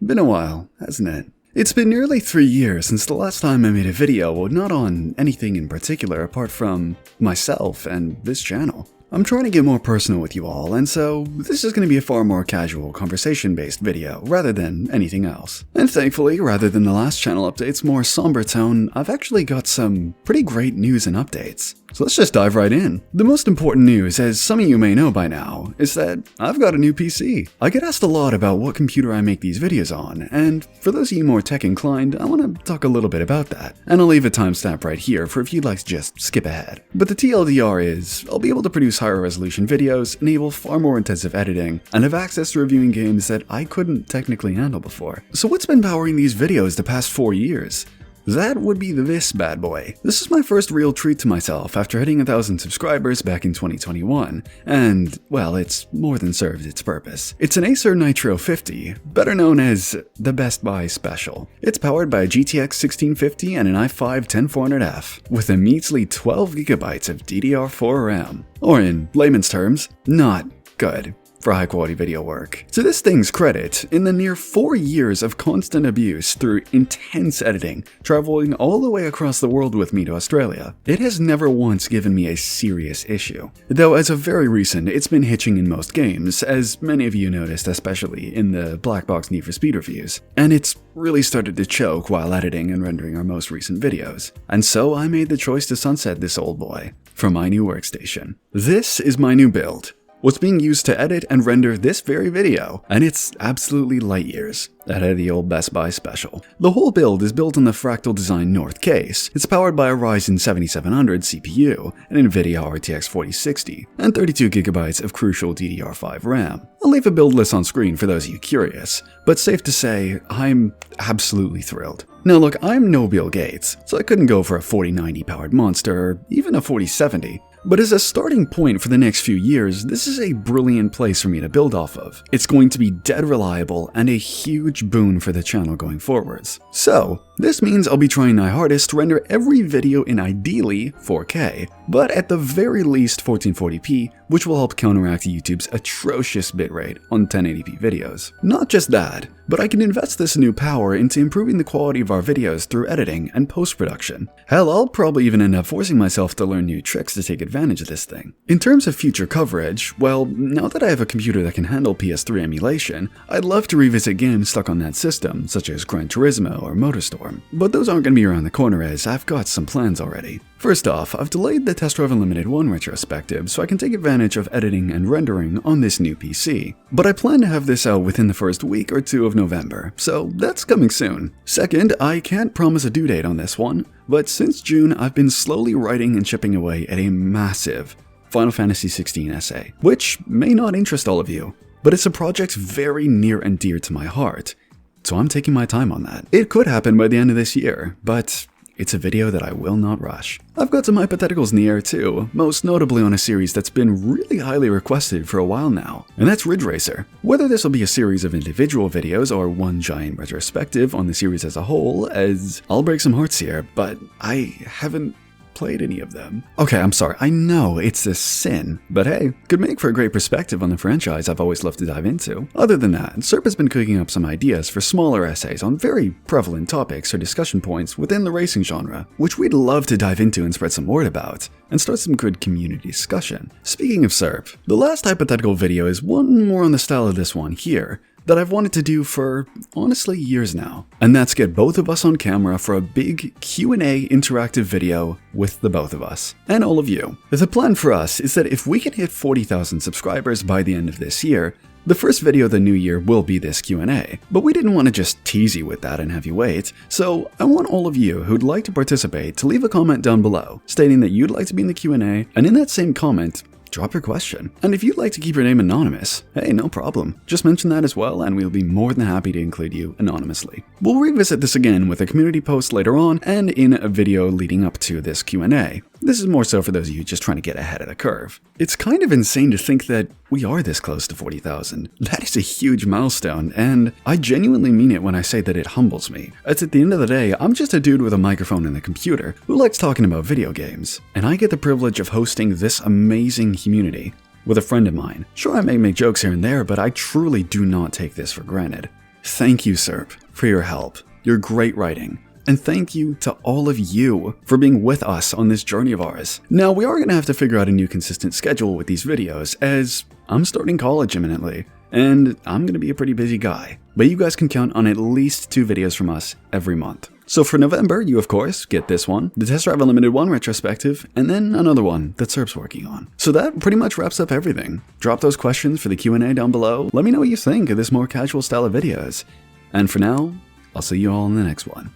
Been a while, hasn't it? It's been nearly 3 years since the last time I made a video, not on anything in particular apart from myself and this channel. I'm trying to get more personal with you all, and so this is going to be a far more casual, conversation-based video rather than anything else. And thankfully, rather than the last channel update's more somber tone, I've actually got some pretty great news and updates. So let's just dive right in. The most important news, as some of you may know by now, is that I've got a new PC. I get asked a lot about what computer I make these videos on, and for those of you more tech inclined, I want to talk a little bit about that. And I'll leave a timestamp right here for if you'd like to just skip ahead. But the TLDR is, I'll be able to produce higher resolution videos, enable far more intensive editing, and have access to reviewing games that I couldn't technically handle before. So what's been powering these videos the past 4 years? That would be this bad boy. This is my first real treat to myself after hitting 1,000 subscribers back in 2021, and, well, it's more than served its purpose. It's an Acer Nitro 50, better known as the Best Buy Special. It's powered by a GTX 1650 and an i5-10400F, with a measly 12GB of DDR4 RAM. Or in layman's terms, not good for high-quality video work. To this thing's credit, in the near 4 years of constant abuse through intense editing, traveling all the way across the world with me to Australia, it has never once given me a serious issue. Though as of very recent, it's been hitching in most games, as many of you noticed, especially in the Black Box Need for Speed reviews. And it's really started to choke while editing and rendering our most recent videos. And so I made the choice to sunset this old boy for my new workstation. This is my new build. What's being used to edit and render this very video, and it's absolutely light years ahead of the old Best Buy Special. The whole build is built on the Fractal Design North case. It's powered by a Ryzen 7700 CPU, an NVIDIA RTX 4060, and 32GB of crucial DDR5 RAM. I'll leave a build list on screen for those of you curious, but safe to say, I'm absolutely thrilled. Now look, I'm no Bill Gates, so I couldn't go for a 4090 powered monster, or even a 4070. But as a starting point for the next few years, this is a brilliant place for me to build off of. It's going to be dead reliable and a huge boon for the channel going forwards. So, this means I'll be trying my hardest to render every video in ideally 4K, but at the very least 1440p, which will help counteract YouTube's atrocious bitrate on 1080p videos. Not just that, but I can invest this new power into improving the quality of our videos through editing and post-production. Hell, I'll probably even end up forcing myself to learn new tricks to take advantage of this thing. In terms of future coverage, well, now that I have a computer that can handle PS3 emulation, I'd love to revisit games stuck on that system, such as Gran Turismo or MotorStorm. But those aren't going to be around the corner as I've got some plans already. First off, I've delayed the Test Drive Unlimited 1 retrospective so I can take advantage of editing and rendering on this new PC. But I plan to have this out within the first week or two of November, so that's coming soon. Second, I can't promise a due date on this one, but since June I've been slowly writing and chipping away at a massive Final Fantasy XVI essay, which may not interest all of you, but it's a project very near and dear to my heart, so I'm taking my time on that. It could happen by the end of this year, but it's a video that I will not rush. I've got some hypotheticals in the air too, most notably on a series that's been really highly requested for a while now, and that's Ridge Racer. Whether this will be a series of individual videos or one giant retrospective on the series as a whole, as I'll break some hearts here, but I haven't played any of them. Okay, I'm sorry, I know it's a sin, but hey, could make for a great perspective on the franchise I've always loved to dive into. Other than that, Serp has been cooking up some ideas for smaller essays on very prevalent topics or discussion points within the racing genre, which we'd love to dive into and spread some word about, and start some good community discussion. Speaking of Serp, the last hypothetical video is one more on the style of this one here, that I've wanted to do for, honestly, years now. And that's get both of us on camera for a big Q&A interactive video with the both of us, and all of you. The plan for us is that if we can hit 40,000 subscribers by the end of this year, the first video of the new year will be this Q&A. But we didn't want to just tease you with that and have you wait, so I want all of you who'd like to participate to leave a comment down below, stating that you'd like to be in the Q&A, and in that same comment, drop your question. And if you'd like to keep your name anonymous, hey, no problem. Just mention that as well and we'll be more than happy to include you anonymously. We'll revisit this again with a community post later on and in a video leading up to this Q&A. This is more so for those of you just trying to get ahead of the curve. It's kind of insane to think that we are this close to 40,000. That is a huge milestone, and I genuinely mean it when I say that it humbles me. As at the end of the day, I'm just a dude with a microphone and a computer who likes talking about video games, and I get the privilege of hosting this amazing community with a friend of mine. Sure, I may make jokes here and there, but I truly do not take this for granted. Thank you, Serp, for your help, your great writing, and thank you to all of you for being with us on this journey of ours. Now, we are going to have to figure out a new consistent schedule with these videos, as I'm starting college imminently, and I'm going to be a pretty busy guy. But you guys can count on at least 2 videos from us every month. So for November, you of course get this one, the Test Drive Unlimited 1 retrospective, and then another one that Serp's working on. So that pretty much wraps up everything. Drop those questions for the Q&A down below. Let me know what you think of this more casual style of videos. And for now, I'll see you all in the next one.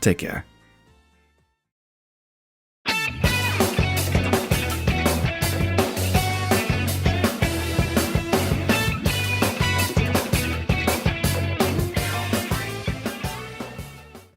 Take care.